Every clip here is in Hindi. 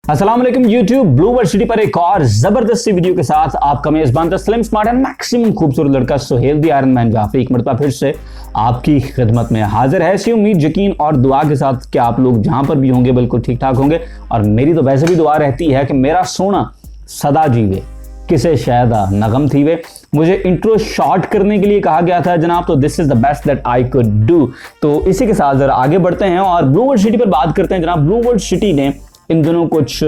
अस्सलाम वालेकुम यूट्यूब ब्लू वर्ल्ड सिटी पर एक और जबरदस्ती वीडियो के साथ आपका मेजबान तस्लीम स्मार्ट एंड मैक्सिमम खूबसूरत लड़का सुहेल द आयरन मैन जाफी एक मरतबा फिर से आपकी खिदमत में हाजिर है। ऐसी उम्मीद, यकीन और दुआ के साथ कि आप लोग जहां पर भी होंगे बिल्कुल ठीक ठाक होंगे। और मेरी तो वैसे भी दुआ रहती है कि मेरा सोना सदा जीवे, किसे शायद नगम थी वे। मुझे इंट्रो शॉर्ट करने के लिए कहा गया था जनाब, तो this is the best that I could do. तो इसी के साथ जरा आगे बढ़ते हैं और ब्लू वर्ल्ड सिटी पर बात करते हैं जनाब। ब्लू वर्ल्ड सिटी ने इन दिनों कुछ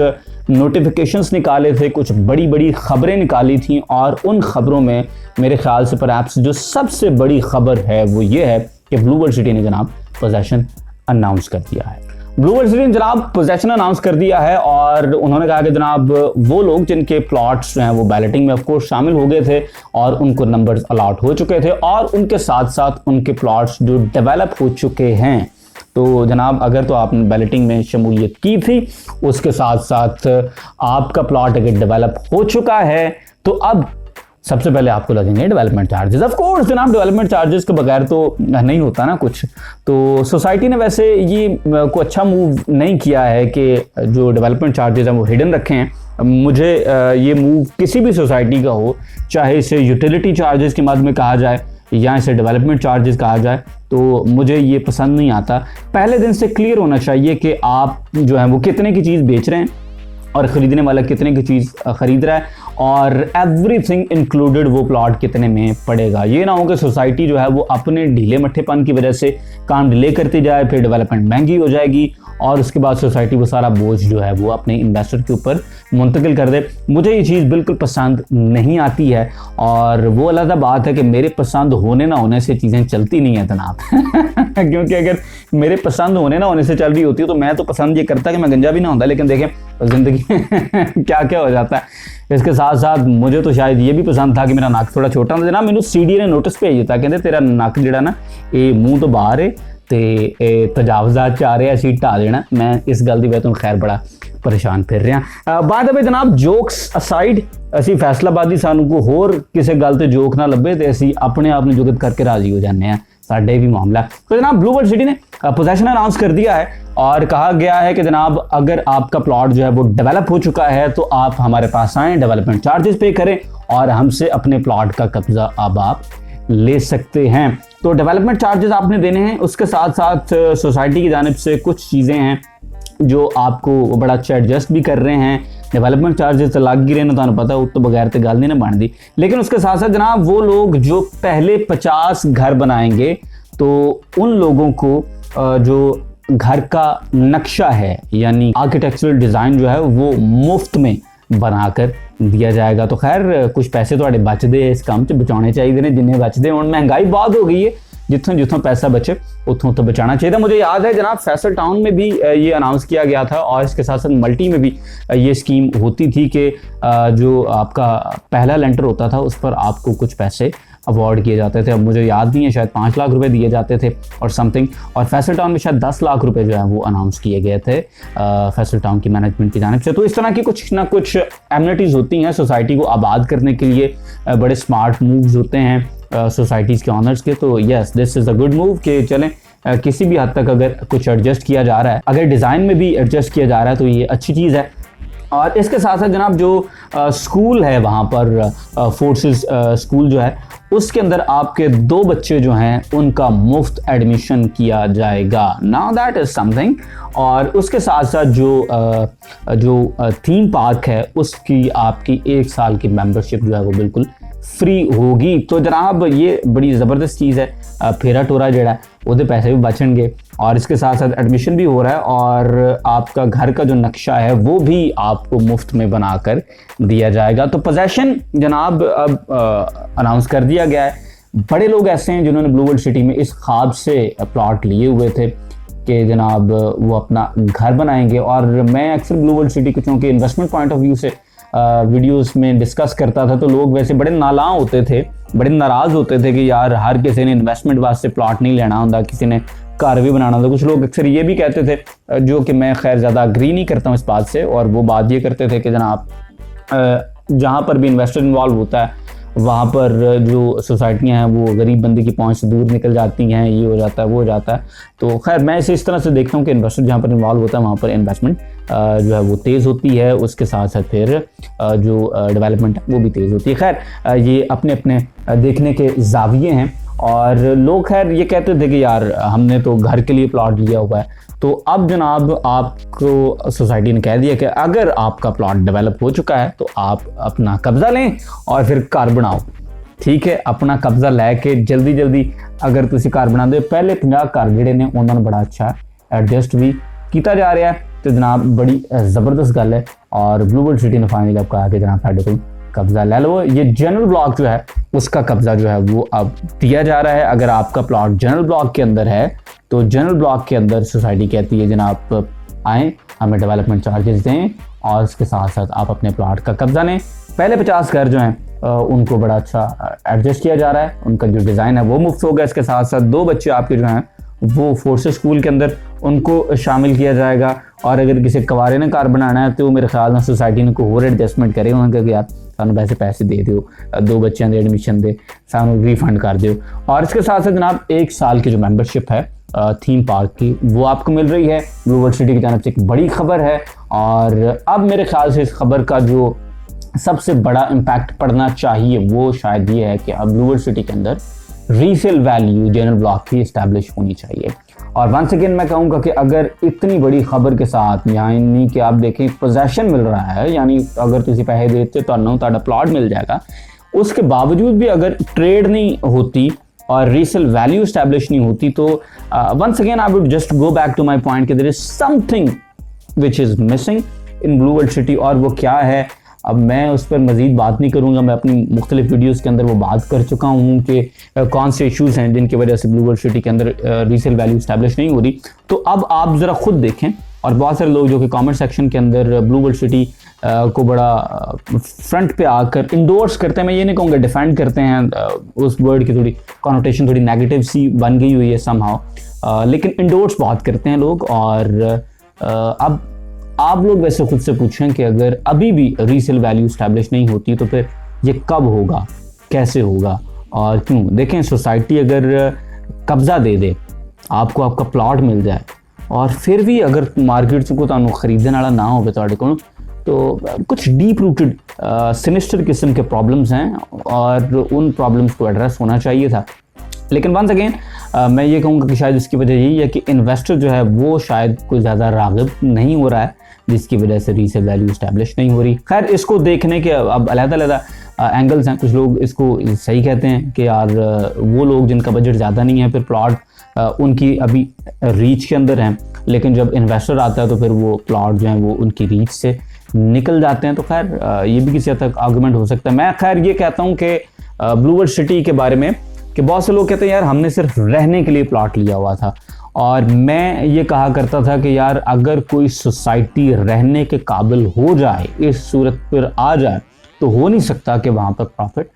नोटिफिकेशंस निकाले थे, कुछ बड़ी बड़ी खबरें निकाली थी और उन खबरों में मेरे ख्याल से परहैप्स जो सबसे बड़ी खबर है वो ये है कि ब्लू वर्ल्ड सिटी ने जनाब पोजेशन अनाउंस कर दिया है। ब्लू वर्ल्ड सिटी ने जनाब पोजेशन अनाउंस कर दिया है और उन्होंने कहा कि जनाब वो लोग जिनके प्लॉट्स जो हैं वो बैलेटिंग में ऑफकोर्स शामिल हो गए थे और उनको नंबर्स अलॉट हो चुके थे और उनके साथ साथ उनके प्लॉट्स जो डेवलप हो चुके हैं, तो जनाब अगर तो आपने बैलेटिंग में शमूलियत की थी, उसके साथ साथ आपका प्लॉट अगर डेवलप हो चुका है तो अब सबसे पहले आपको लगेंगे डेवलपमेंट चार्जेस। ऑफ कोर्स जनाब डेवलपमेंट चार्जेस के बगैर तो नहीं होता ना कुछ। तो सोसाइटी ने वैसे ये कोई अच्छा मूव नहीं किया है कि जो डेवलपमेंट चार्जेस हैं वो हिडन रखे हैं। मुझे ये मूव किसी भी सोसाइटी का हो, चाहे इसे यूटिलिटी चार्जेस के मद में कहा जाए या इसे डेवलपमेंट चार्जेस कहा जाए, तो मुझे ये पसंद नहीं आता। पहले दिन से क्लियर होना चाहिए कि आप जो है वो कितने की चीज़ बेच रहे हैं और ख़रीदने वाला कितने की चीज़ ख़रीद रहा है और एवरीथिंग इंक्लूडेड वो प्लॉट कितने में पड़ेगा। ये ना हो कि सोसाइटी जो है वो अपने ढीले मट्ठेपन की वजह से काम डिले करती जाए, फिर डेवलपमेंट महंगी हो जाएगी और उसके बाद सोसाइटी वो सारा बोझ जो है वो अपने इन्वेस्टर के ऊपर मुंतकिल कर दे। मुझे ये चीज़ बिल्कुल पसंद नहीं आती है और वो अलग बात है कि मेरे पसंद होने ना होने से चीज़ें चलती नहीं है जनाब क्योंकि अगर मेरे पसंद होने ना होने से चल रही होती है तो मैं तो पसंद ये करता कि मैं गंजा भी ना होता, लेकिन देखें ज़िंदगी क्या क्या हो जाता है। इसके साथ साथ मुझे तो शायद ये भी पसंद था कि मेरा नक थोड़ा छोटा था जनाब। मैंने सीडी ने नोटिस भेज दिया, कहते तेरा नक जड़ा ना ये मूँह तो बाहर है ते तजावजात चाह रहे असी ढा देना। मैं इस गल की वजह तो खैर बड़ा परेशान फिर रहा। बाद में जनाब जोक्स असाइड, असी फैसलाबादी सानू को होर किसी गल ते जोक ना लभे तो असी अपने आप जुगत करके राजी हो जाने हैं, साडे भी मामला। तो जनाब ब्लू वर्ल्ड सिटी ने पोजेशन अनाउंस कर दिया है और कहा गया है कि जनाब अगर आपका प्लॉट जो है वो डेवलप हो चुका है तो आप हमारे पास आएँ, डेवलपमेंट चार्जेस पे करें और हमसे अपने प्लॉट का कब्जा अब आप ले सकते हैं। तो डेवलपमेंट चार्जेस आपने देने हैं, उसके साथ साथ सोसाइटी की जानिब से कुछ चीज़ें हैं जो आपको बड़ा अच्छा एडजस्ट भी कर रहे हैं। डेवलपमेंट चार्जेस तो लग ही रहे हैं, तो पता है तो बगैर तो गल नहीं ना बनती। लेकिन उसके साथ साथ जनाब वो लोग जो पहले 50 घर बनाएंगे तो उन लोगों को जो घर का नक्शा है यानी आर्किटेक्चरल डिज़ाइन जो है वो मुफ्त में बनाकर दिया जाएगा। तो खैर कुछ पैसे तो बचते इस काम से बचाने चाहिए ने, जिन्हें बचते हो। महंगाई बहुत हो गई है, जितों जितों पैसा बचे उतों तो बचाना चाहिए। मुझे याद है जनाब फैसल टाउन में भी ये अनाउंस किया गया था और इसके साथ साथ मल्टी में भी ये स्कीम होती थी कि जो आपका पहला लेंटर होता था उस पर आपको कुछ पैसे अवार्ड किए जाते थे। अब मुझे याद नहीं है, शायद 5 लाख रुपए दिए जाते थे और समथिंग। और फैसल टाउन में शायद 10 लाख रुपए जो है वो अनाउंस किए गए थे फैसल टाउन की मैनेजमेंट की जानिब से। तो इस तरह की कुछ ना कुछ एमिनिटीज़ होती हैं सोसाइटी को आबाद करने के लिए, बड़े स्मार्ट मूव्स होते हैं सोसाइटीज़ के ऑनर्स के। तो yes this is a good move कि चलें किसी भी हद तक अगर कुछ एडजस्ट किया जा रहा है, अगर डिज़ाइन में भी एडजस्ट किया जा रहा है तो ये अच्छी चीज़ है। और इसके साथ साथ जनाब जो स्कूल है वहाँ पर फोर्सेस स्कूल जो है उसके अंदर आपके 2 बच्चे जो हैं उनका मुफ्त एडमिशन किया जाएगा। Now that is something. और उसके साथ साथ जो थीम पार्क है उसकी आपकी 1 साल की मेंबरशिप जो है वो बिल्कुल फ्री होगी। तो जनाब ये बड़ी ज़बरदस्त चीज़ है। फेरा टोरा जड़ा वो पैसे भी बचेंगे और इसके साथ साथ एडमिशन भी हो रहा है और आपका घर का जो नक्शा है वो भी आपको मुफ्त में बनाकर दिया जाएगा। तो पोजेशन जनाब अब अनाउंस कर दिया गया है। बड़े लोग ऐसे हैं जिन्होंने ब्लू वर्ल्ड सिटी में इस ख्वाब से प्लॉट लिए हुए थे कि जनाब वो अपना घर बनाएंगे। और मैं अक्सर ब्लू वर्ल्ड सिटी को चूँकि इन्वेस्टमेंट पॉइंट ऑफ व्यू से वीडियोस में डिस्कस करता था तो लोग वैसे बड़े नालां होते थे, बड़े नाराज़ होते थे कि यार हर किसी ने इन्वेस्टमेंट वास्ते प्लॉट नहीं लेना होता, किसी ने घर भी बनाना होता। कुछ लोग अक्सर ये भी कहते थे, जो कि मैं खैर ज़्यादा अग्री नहीं करता हूँ इस बात से। और वो बात ये करते थे कि जनाब जहाँ पर भी इन्वेस्टर इन्वॉल्व होता है वहाँ पर जो सोसाइटियाँ हैं वो गरीब बंदे की पहुँच से दूर निकल जाती हैं, ये हो जाता है वो हो जाता है। तो खैर मैं इसे इस तरह से देखता हूँ कि इन्वेस्टर जहाँ पर इन्वॉल्व होता है वहाँ पर इन्वेस्टमेंट जो है वो तेज़ होती है, उसके साथ साथ फिर जो डेवलपमेंट है वो भी तेज़ होती है। खैर ये अपने अपने देखने के जाविये हैं। और लोग खैर ये कहते थे कि यार हमने तो घर के लिए प्लॉट लिया हुआ है, तो अब जनाब आपको सोसाइटी ने कह दिया कि अगर आपका प्लॉट डेवलप हो चुका है तो आप अपना कब्जा लें और फिर घर बनाओ। ठीक है, अपना कब्जा लैके जल्दी जल्दी अगर तुसी घर बना दे, पहले 50 घर जिहड़े ने उन्होंने बड़ा अच्छा एडजस्ट भी किया जा रहा है। तो जनाब बड़ी ज़बरदस्त गल है और ब्लूबर्ड सिटी ने फाइनली अब कहा कि जनाब साढ़े को कब्जा ले लो। ये जनरल ब्लॉक जो है उसका कब्जा जो है वो अब दिया जा रहा है। अगर आपका प्लॉट जनरल ब्लॉक के अंदर है तो जनरल ब्लॉक के अंदर सोसाइटी कहती है जनाब आएँ, हमें डेवलपमेंट चार्जेस दें और उसके साथ साथ आप अपने प्लॉट का कब्जा लें। पहले 50 घर जो हैं उनको बड़ा अच्छा एडजस्ट किया जा रहा है, उनका जो डिज़ाइन है वो मुफ्त होगा। इसके साथ साथ 2 बच्चे आपके जो हैं वो फोर्सेस स्कूल के अंदर उनको शामिल किया जाएगा। और अगर किसी कवारे ने घर बनाना है तो मेरे ख्याल में सोसाइटी ने कोई और एडजस्टमेंट करे होंगे कि यार सानू पैसे दे दो, 2 बच्चों के एडमिशन दे सानू रिफंड कर दो। और इसके साथ साथ जनाब 1 साल की जो मेंबरशिप है थीम पार्क की वो आपको मिल रही है। ब्लूबर्ड सिटी की जानब से एक बड़ी खबर है। और अब मेरे ख्याल से इस खबर का जो सबसे बड़ा इम्पैक्ट पड़ना चाहिए वो शायद ये है कि अब ब्लूबर्ड सिटी के अंदर रीसेल वैल्यू जनरल ब्लॉक की इस्टेब्लिश होनी चाहिए। और वंस अगेन मैं कहूँगा कि अगर इतनी बड़ी खबर के साथ यानी कि आप देखें पोजेशन मिल रहा है, यानी अगर तुसी पैसे देते तो तुहाडा प्लॉट मिल जाएगा, उसके बावजूद भी अगर ट्रेड नहीं होती और रीसेल वैल्यू इस्टेब्लिश नहीं होती तो once again I would just go back to my point कि there is something which is missing in Bluebird City. और वो क्या है अब मैं उस पर मज़ीद बात नहीं करूँगा, मैं अपनी मुख्तलिफ वीडियोज़ के अंदर वो बात कर चुका हूँ कि कौन से इश्यूज़ हैं जिनकी वजह से ब्लूबर्ड सिटी के अंदर रीसेल वैल्यू इस्टेब्लिश नहीं हो रही। तो अब आप ज़रा खुद देखें। और बहुत सारे लोग जो कि कमेंट सेक्शन के अंदर ब्लूबर्ड सिटी को बड़ा फ्रंट पे आकर इंडोर्स करते हैं, मैं ये नहीं कहूँगा डिफेंड करते हैं, उस वर्ड की थोड़ी कॉनोटेशन थोड़ी नेगेटिव सी बन गई हुई है समहाउ, लेकिन इंडोर्स बहुत करते हैं लोग। और अब आप लोग वैसे खुद से पूछें कि अगर अभी भी रीसेल वैल्यू इस्टेब्लिश नहीं होती तो फिर ये कब होगा, कैसे होगा और क्यों। देखें सोसाइटी अगर कब्जा दे दे, आपको आपका प्लॉट मिल जाए और फिर भी अगर मार्केट से कोई खरीदने वाला ना हो तो कुछ डीप रूटेड सिनिस्टर किस्म के प्रॉब्लम्स हैं और उन प्रॉब्लम्स को एड्रेस होना चाहिए था। लेकिन वंस अगेन मैं ये कहूँगा कि शायद इसकी वजह यही है कि इन्वेस्टर जो है वो शायद कोई ज़्यादा राग़िब नहीं हो रहा है, जिसकी वजह से रीसेल वैल्यू इस्टेब्लिश नहीं हो रही। खैर इसको देखने के अब अलग-अलग एंगल्स हैं। कुछ लोग इसको सही कहते हैं कि यार वो लोग जिनका बजट ज़्यादा नहीं है फिर प्लॉट उनकी अभी रीच के अंदर हैं, लेकिन जब इन्वेस्टर आता है तो फिर वो प्लॉट जो हैं वो उनकी रीच से निकल जाते हैं। तो खैर ये भी किसी हद तक आर्गूमेंट हो सकता है। मैं खैर ये कहता हूँ कि ब्लूबर्ड सिटी के बारे में कि बहुत से लोग कहते हैं यार हमने सिर्फ रहने के लिए प्लॉट लिया हुआ था, और मैं ये कहा करता था कि यार अगर कोई सोसाइटी रहने के काबिल हो जाए, इस सूरत पर आ जाए, तो हो नहीं सकता कि वहाँ पर प्रॉफिट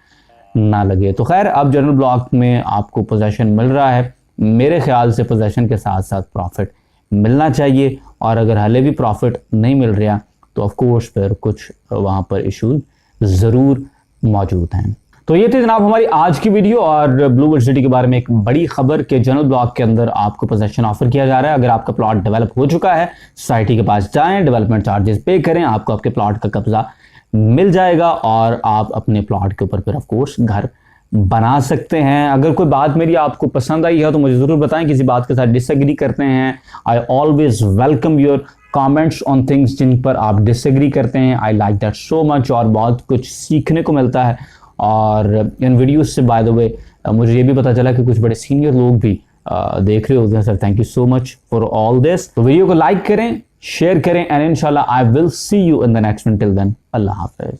ना लगे। तो खैर अब जनरल ब्लॉक में आपको पोजेशन मिल रहा है, मेरे ख्याल से पोजेशन के साथ साथ प्रॉफिट मिलना चाहिए। और अगर हाले भी प्रॉफिट नहीं मिल रहा तो ऑफ कोर्स फिर कुछ वहाँ पर इशूज ज़रूर मौजूद हैं। तो ये थी जनाब हमारी आज की वीडियो और ब्लूबर्ड सिटी के बारे में एक बड़ी खबर के जनरल ब्लॉक के अंदर आपको पोजेशन ऑफर किया जा रहा है। अगर आपका प्लॉट डेवलप हो चुका है सोसाइटी के पास जाएं, डेवलपमेंट चार्जेस पे करें, आपको आपके प्लॉट का कब्जा मिल जाएगा और आप अपने प्लॉट के ऊपर फिर ऑफ कोर्स घर बना सकते हैं। अगर कोई बात मेरी आपको पसंद आई है तो मुझे ज़रूर बताएं, किसी बात के साथ डिसएग्री करते हैं, I always welcome your comments on things जिन पर आप डिसएग्री करते हैं। I like that so much और बहुत कुछ सीखने को मिलता है। और इन वीडियोस से बाय द वे मुझे ये भी पता चला कि कुछ बड़े सीनियर लोग भी देख रहे होते हैं। Sir thank you so much for all this. तो वीडियो को लाइक करें, शेयर करें एंड इंशाल्लाह I will see you in the next one. Till then अल्लाह हाफिज।